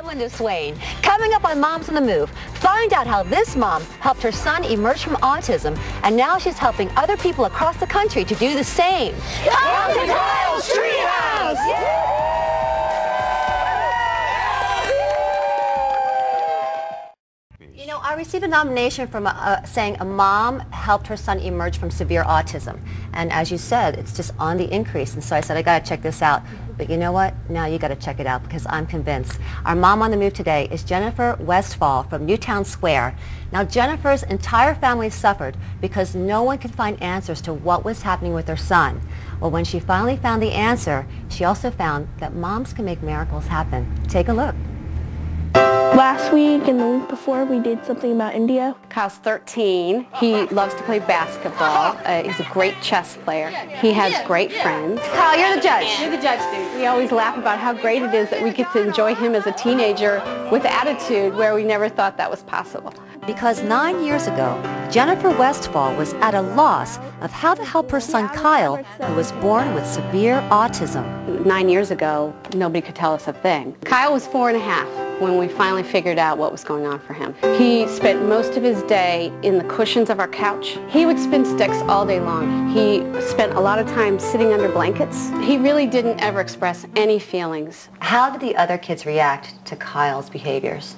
Linda Swain. Coming up on Moms on the Move, find out how this mom helped her son emerge from autism, and now she's helping other people across the country to do the same. Welcome to Kyle's Treehouse! You know, I received a nomination from saying a mom helped her son emerge from severe autism. And as you said, it's just on the increase. And so I said, I got to check this out. But you know what? Now you got to check it out because I'm convinced. Our mom on the move today is Jennifer Westfall from Newtown Square. Now, Jennifer's entire family suffered because no one could find answers to what was happening with their son. Well, when she finally found the answer, she also found that moms can make miracles happen. Take a look. Last week and the week before, we did something about India. Kyle's 13. He loves to play basketball. He's a great chess player. He has great friends. Kyle, you're the judge. You're the judge, dude. We always laugh about how great it is that we get to enjoy him as a teenager with attitude where we never thought that was possible. Because 9 years ago, Jennifer Westfall was at a loss of how to help her son Kyle, who was born with severe autism. 9 years ago, nobody could tell us a thing. Kyle was 4.5 when we finally figured out what was going on for him. He spent most of his day in the cushions of our couch. He would spin sticks all day long. He spent a lot of time sitting under blankets. He really didn't ever express any feelings. How did the other kids react to Kyle's behaviors?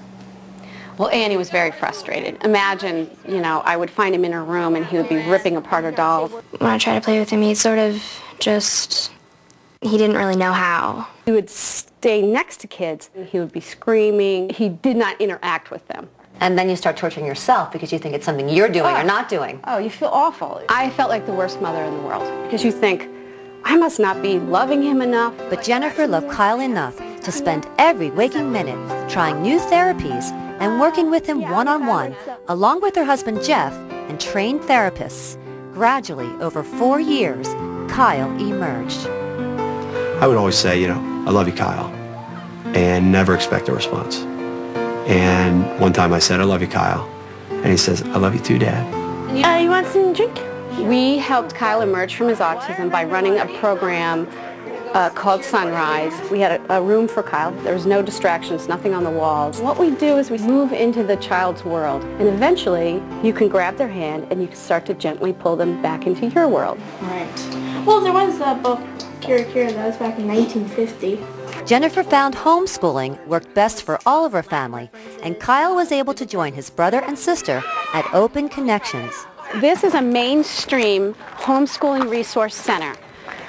Well, Annie was very frustrated. Imagine, you know, I would find him in her room and he would be ripping apart her dolls. When I tried to play with him, he sort of just, he didn't really know how. He would stay next to kids. He would be screaming. He did not interact with them. And then you start torturing yourself because you think it's something you're doing or not doing. Oh, you feel awful. I felt like the worst mother in the world because you think, I must not be loving him enough. But Jennifer loved Kyle enough to spend every waking minute trying new therapies and working with him one-on-one, along with her husband Jeff and trained therapists. Gradually, over 4 years, Kyle emerged. I would always say, you know, I love you, Kyle, and never expect a response. And one time I said, I love you, Kyle, and he says, I love you too, Dad. You want something to drink? We helped Kyle emerge from his autism by running a program called Sunrise. We had a room for Kyle. There was no distractions, nothing on the walls. What we do is we move into the child's world, and eventually you can grab their hand and you can start to gently pull them back into your world. Right. Well, there was a book, Kira Kira, that was back in 1950. Jennifer found homeschooling worked best for all of her family, and Kyle was able to join his brother and sister at Open Connections. This is a mainstream homeschooling resource center.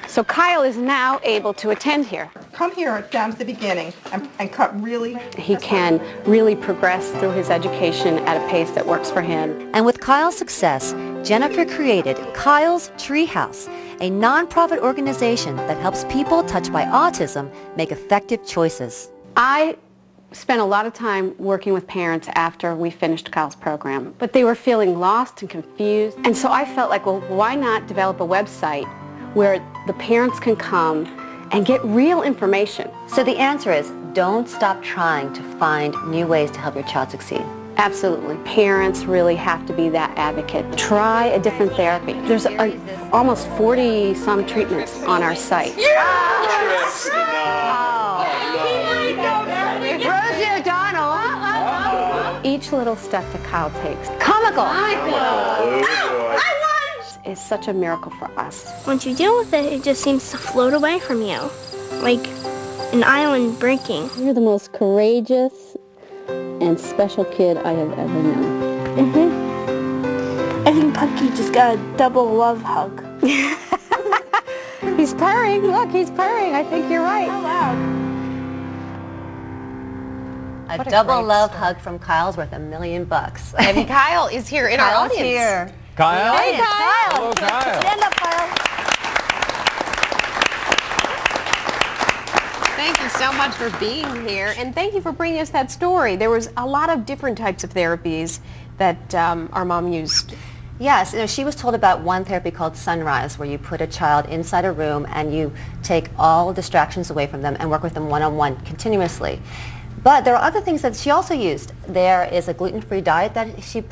So Kyle is now able to attend here. Come here down to the beginning and cut really. He can really progress through his education at a pace that works for him. And with Kyle's success, Jennifer created Kyle's Treehouse, a nonprofit organization that helps people touched by autism make effective choices. I spent a lot of time working with parents after we finished Kyle's program, but they were feeling lost and confused. And so I felt like, well, why not develop a website where the parents can come and get real information. So the answer is, don't stop trying to find new ways to help your child succeed. Absolutely. Parents really have to be that advocate. Try a different therapy. There's almost 40-some treatments on our site. Yes! Rosie O'Donnell. Each little step that Kyle takes. Comical. Is such a miracle for us. Once you deal with it, it just seems to float away from you, like an island breaking. You're the most courageous and special kid I have ever known. I think Punky just got a double love hug. He's purring. Look, he's purring. I think you're right. How loud? A double love hug from Kyle's worth $1 million. And Kyle is here in our audience. Here. Kyle? Hey, Kyle. Hello, Kyle. Stand up, Kyle. Thank you so much for being here, and thank you for bringing us that story. There was a lot of different types of therapies that our mom used. Yes, you know, she was told about one therapy called Sunrise, where you put a child inside a room and you take all distractions away from them and work with them one-on-one continuously. But there are other things that she also used. There is a gluten-free diet that she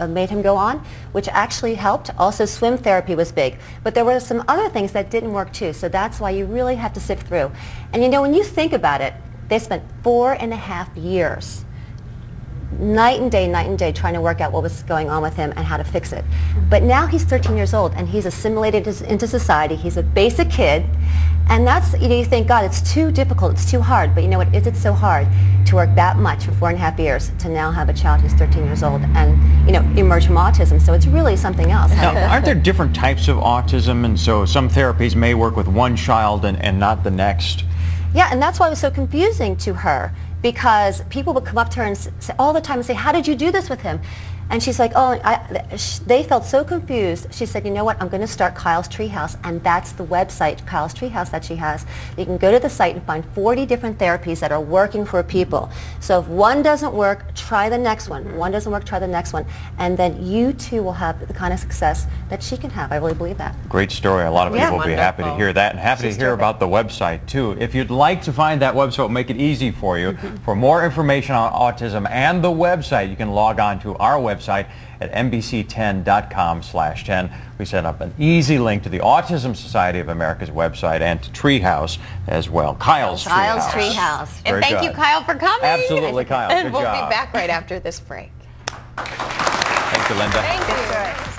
made him go on, which actually helped. Also, swim therapy was big. But there were some other things that didn't work too, so that's why you really have to sift through. And you know, when you think about it, They spent 4.5 years night and day trying to work out what was going on with him and how to fix it. But now he's 13 years old and he's assimilated into society. He's a basic kid, and that's, you know, you think, God, it's too difficult, it's too hard. But you know what, is it so hard to work that much for 4.5 years to now have a child who's 13 years old and, you know, emerge from autism? So it's really something else. Now, aren't there different types of autism, and so some therapies may work with one child and not the next? Yeah, and that's why it was so confusing to her, because people would come up to her and say all the time and say, how did you do this with him? And she's like, oh, they felt so confused. She said, you know what, I'm going to start Kyle's Treehouse, and that's the website, Kyle's Treehouse, that she has. You can go to the site and find 40 different therapies that are working for people. So if one doesn't work, try the next one. One doesn't work, try the next one. And then you too will have the kind of success that she can have. I really believe that. Great story. A lot of people will be happy to hear that, and happy to hear about the website too. If you'd like to find that website, we'll make it easy for you. For more information on autism and the website, you can log on to our website at NBC10.com/10. We set up an easy link to the Autism Society of America's website and to Treehouse as well. Kyle's Treehouse. And thank you, Kyle, for coming. Absolutely, Kyle. And Good we'll job. be back right after this break. Thank you, Linda. Thank you.